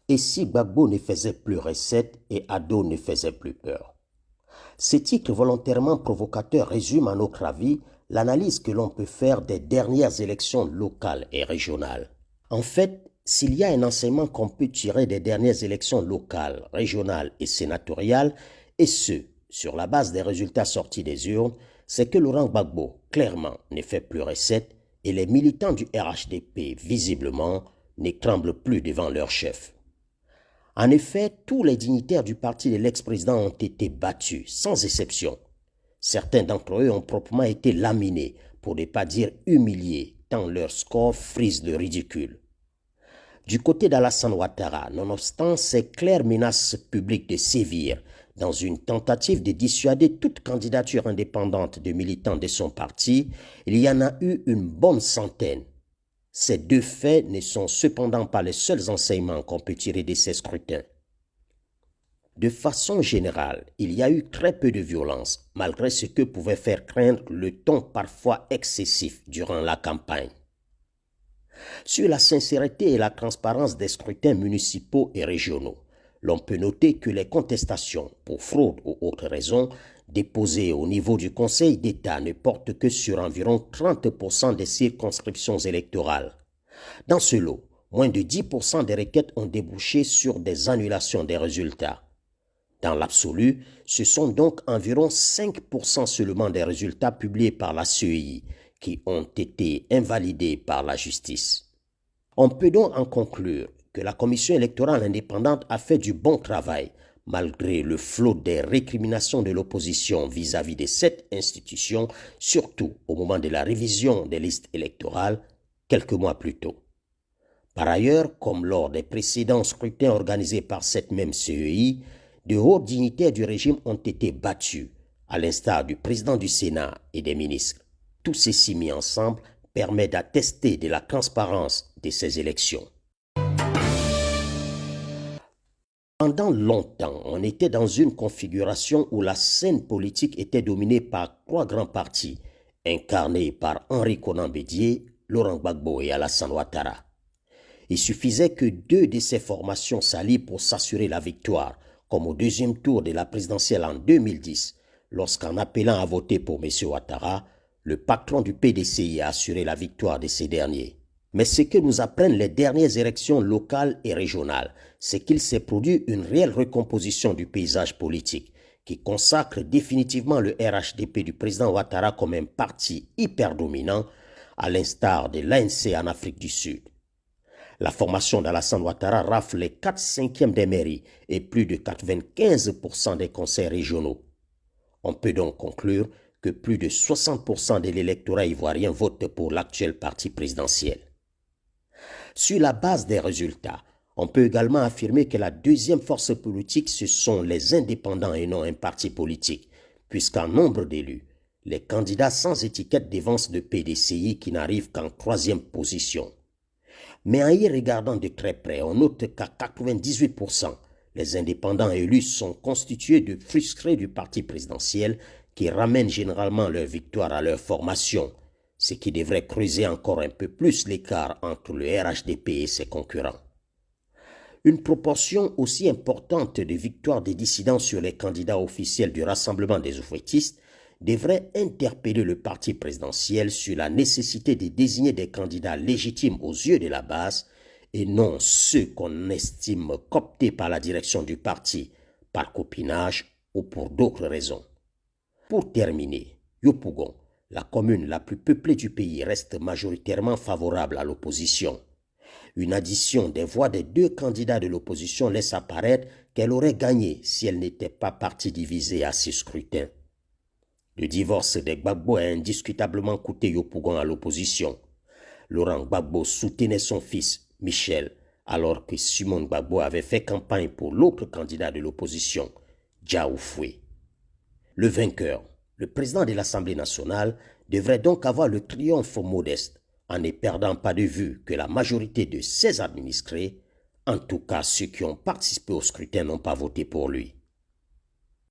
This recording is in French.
Et si Gbagbo ne faisait plus recette et Ado ne faisait plus peur? Ces titres volontairement provocateurs résument à notre avis l'analyse que l'on peut faire des dernières élections locales et régionales. En fait, s'il y a un enseignement qu'on peut tirer des dernières élections locales, régionales et sénatoriales, et ce, sur la base des résultats sortis des urnes, c'est que Laurent Gbagbo, clairement, ne fait plus recette et les militants du RHDP, visiblement, ne tremblent plus devant leur chef. En effet, tous les dignitaires du parti de l'ex-président ont été battus, sans exception. Certains d'entre eux ont proprement été laminés, pour ne pas dire humiliés, tant leur score frise le ridicule. Du côté d'Alassane Ouattara, nonobstant ses claires menaces publiques de sévir, dans une tentative de dissuader toute candidature indépendante de militants de son parti, il y en a eu une bonne centaine. Ces deux faits ne sont cependant pas les seuls enseignements qu'on peut tirer de ces scrutins. De façon générale, il y a eu très peu de violence, malgré ce que pouvait faire craindre le ton parfois excessif durant la campagne. Sur la sincérité et la transparence des scrutins municipaux et régionaux, l'on peut noter que les contestations, pour fraude ou autres raisons, déposées au niveau du Conseil d'État ne portent que sur environ 30% des circonscriptions électorales. Dans ce lot, moins de 10% des requêtes ont débouché sur des annulations des résultats. Dans l'absolu, ce sont donc environ 5% seulement des résultats publiés par la CEI qui ont été invalidés par la justice. On peut donc en conclure que la Commission électorale indépendante a fait du bon travail, malgré le flot des récriminations de l'opposition vis-à-vis de cette institution, surtout au moment de la révision des listes électorales, quelques mois plus tôt. Par ailleurs, comme lors des précédents scrutins organisés par cette même CEI, de hauts dignitaires du régime ont été battus, à l'instar du président du Sénat et des ministres. Tout ceci mis ensemble permet d'attester de la transparence de ces élections. Pendant longtemps, on était dans une configuration où la scène politique était dominée par trois grands partis, incarnés par Henri Konan Bédié, Laurent Gbagbo et Alassane Ouattara. Il suffisait que deux de ces formations s'allient pour s'assurer la victoire, comme au deuxième tour de la présidentielle en 2010, lorsqu'en appelant à voter pour M. Ouattara, le patron du PDCI a assuré la victoire de ces derniers. Mais ce que nous apprennent les dernières élections locales et régionales, c'est qu'il s'est produit une réelle recomposition du paysage politique qui consacre définitivement le RHDP du président Ouattara comme un parti hyper dominant, à l'instar de l'ANC en Afrique du Sud. La formation d'Alassane Ouattara rafle les 4/5 des mairies et plus de 95% des conseils régionaux. On peut donc conclure que plus de 60% de l'électorat ivoirien vote pour l'actuel parti présidentiel. Sur la base des résultats, on peut également affirmer que la deuxième force politique, ce sont les indépendants et non un parti politique, puisqu'en nombre d'élus, les candidats sans étiquette devancent le PDCI qui n'arrive qu'en 3e position. Mais en y regardant de très près, on note qu'à 98%, les indépendants élus sont constitués de frustrés du parti présidentiel qui ramènent généralement leur victoire à leur formation, ce qui devrait creuser encore un peu plus l'écart entre le RHDP et ses concurrents. Une proportion aussi importante de victoires des dissidents sur les candidats officiels du Rassemblement des oufouettistes devrait interpeller le parti présidentiel sur la nécessité de désigner des candidats légitimes aux yeux de la base et non ceux qu'on estime cooptés par la direction du parti, par copinage ou pour d'autres raisons. Pour terminer, Yopougon, la commune la plus peuplée du pays, reste majoritairement favorable à l'opposition. Une addition des voix des deux candidats de l'opposition laisse apparaître qu'elle aurait gagné si elle n'était pas partie divisée à ce scrutin. Le divorce de Gbagbo a indiscutablement coûté Yopougon à l'opposition. Laurent Gbagbo soutenait son fils, Michel, alors que Simone Gbagbo avait fait campagne pour l'autre candidat de l'opposition, Dia Oufoué. Le vainqueur, le président de l'Assemblée nationale, devrait donc avoir le triomphe modeste, en ne perdant pas de vue que la majorité de ses administrés, en tout cas ceux qui ont participé au scrutin, n'ont pas voté pour lui.